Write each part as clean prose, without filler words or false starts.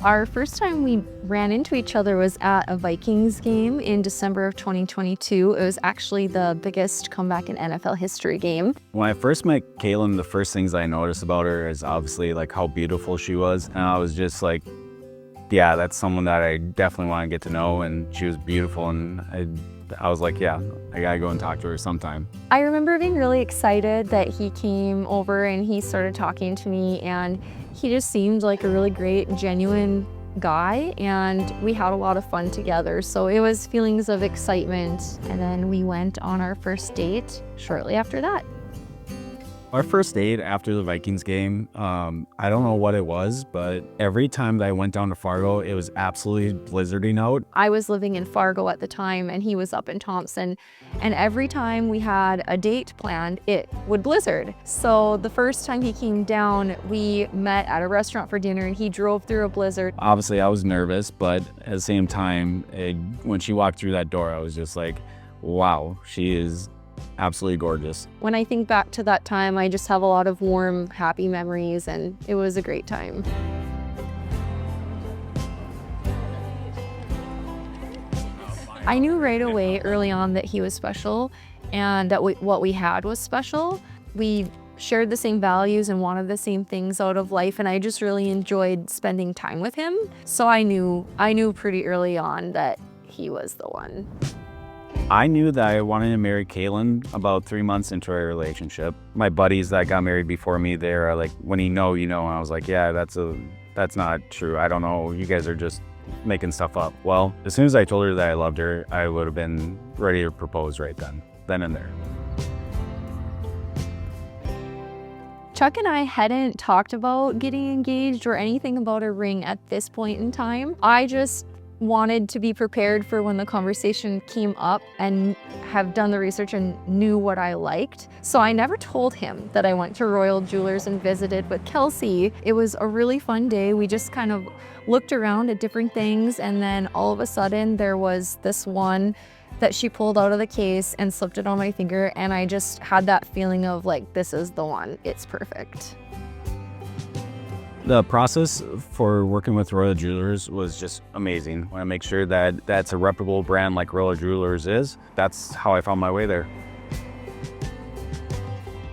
Our first time we ran into each other was at a Vikings game in December of 2022. It was actually the biggest comeback in NFL history game. When I first met Kaitlin, the first things I noticed about her is obviously like how beautiful she was. And I was just like, yeah, that's someone that I definitely want to get to know. And she was beautiful. And I was like, yeah, I gotta go and talk to her sometime. I remember being really excited that he came over and he started talking to me, and he just seemed like a really great, genuine guy, and we had a lot of fun together. So it was feelings of excitement, and then we went on our first date shortly after that. Our first date after the Vikings game, I don't know what it was, but every time that I went down to Fargo, it was absolutely blizzarding out. I was living in Fargo at the time and he was up in Thompson, and every time we had a date planned, it would blizzard. So the first time he came down, we met at a restaurant for dinner and he drove through a blizzard. Obviously, I was nervous, but at the same time, when she walked through that door, I was just like, wow, she is absolutely gorgeous. When I think back to that time, I just have a lot of warm, happy memories, and it was a great time. I knew right away early on that he was special and that what we had was special. We shared the same values and wanted the same things out of life, and I just really enjoyed spending time with him. So I knew pretty early on that he was the one. I knew that I wanted to marry Kaitlin about 3 months into our relationship. My buddies that got married before me, they're like, when you know, you know. And I was like, yeah, that's not true. I don't know. You guys are just making stuff up. Well, as soon as I told her that I loved her, I would have been ready to propose right then and there. Chuck and I hadn't talked about getting engaged or anything about a ring at this point in time. I just wanted to be prepared for when the conversation came up and have done the research and knew what I liked. So I never told him that I went to Royal Jewelers and visited with Kelsey. It was a really fun day. We just kind of looked around at different things, and then all of a sudden there was this one that she pulled out of the case and slipped it on my finger, and I just had that feeling of like, this is the one, it's perfect. The process for working with Royal Jewelers was just amazing. I want to make sure that that's a reputable brand like Royal Jewelers is. That's how I found my way there.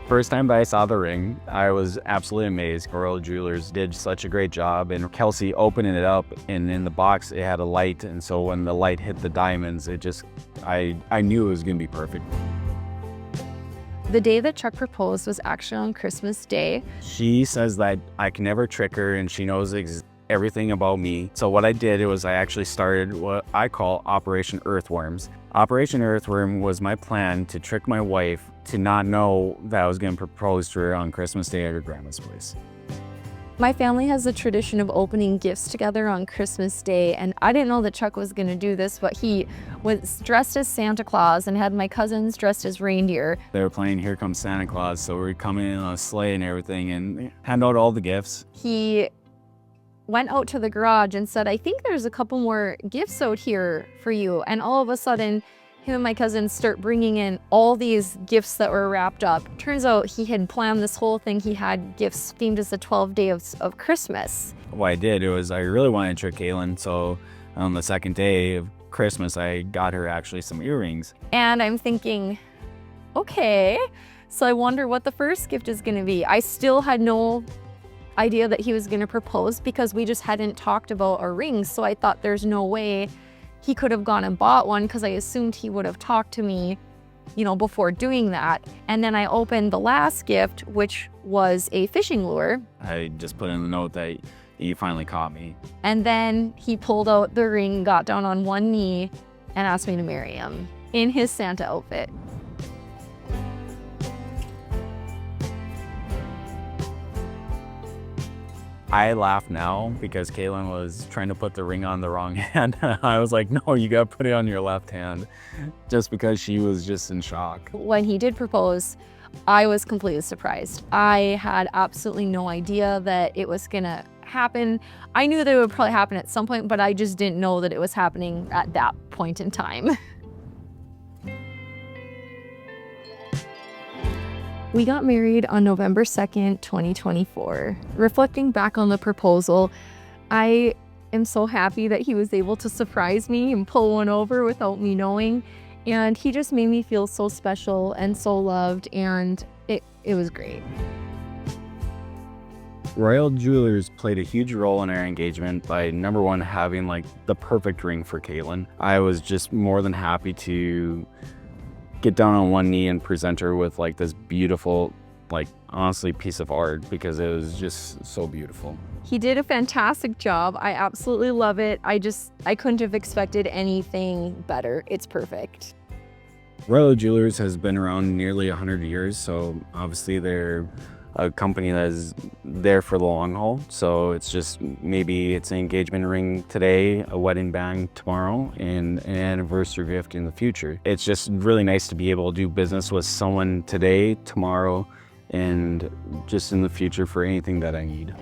First time that I saw the ring, I was absolutely amazed. Royal Jewelers did such a great job, and Kelsey opening it up, and in the box it had a light, and so when the light hit the diamonds, I knew it was gonna be perfect. The day that Chuck proposed was actually on Christmas Day. She says that I can never trick her and she knows everything about me. So what I did was I actually started what I call Operation Earthworms. Operation Earthworm was my plan to trick my wife to not know that I was going to propose to her on Christmas Day at her grandma's place. My family has a tradition of opening gifts together on Christmas Day, and I didn't know that Chuck was going to do this, but he was dressed as Santa Claus and had my cousins dressed as reindeer. They were playing Here Comes Santa Claus, so we were coming in on a sleigh and everything and hand out all the gifts. He went out to the garage and said, I think there's a couple more gifts out here for you. And all of a sudden, him and my cousins start bringing in all these gifts that were wrapped up. Turns out he had planned this whole thing. He had gifts themed as the 12th day of Christmas. What I did was I really wanted to trick Kaitlin, so on the second day of Christmas, I got her actually some earrings. And I'm thinking, okay, so I wonder what the first gift is gonna be. I still had no idea that he was gonna propose because we just hadn't talked about our rings. So I thought there's no way he could have gone and bought one, because I assumed he would have talked to me, before doing that. And then I opened the last gift, which was a fishing lure. I just put in the note that he finally caught me. And then he pulled out the ring, got down on one knee, and asked me to marry him in his Santa outfit. I laugh now because Kaitlin was trying to put the ring on the wrong hand. I was like, no, you gotta put it on your left hand, just because she was just in shock. When he did propose, I was completely surprised. I had absolutely no idea that it was gonna happen. I knew that it would probably happen at some point, but I just didn't know that it was happening at that point in time. We got married on November 2nd, 2024. Reflecting back on the proposal, I am so happy that he was able to surprise me and pull one over without me knowing. And he just made me feel so special and so loved, and it was great. Royal Jewelers played a huge role in our engagement by, number one, having like the perfect ring for Kaitlin. I was just more than happy to get down on one knee and present her with like this beautiful, like honestly, piece of art, because it was just so beautiful. He did a fantastic job. I absolutely love it. I couldn't have expected anything better. It's perfect. Royal Jewelers has been around nearly 100 years, so obviously they're a company that is there for the long haul. So it's just, maybe it's an engagement ring today, a wedding band tomorrow, and an anniversary gift in the future. It's just really nice to be able to do business with someone today, tomorrow, and just in the future for anything that I need.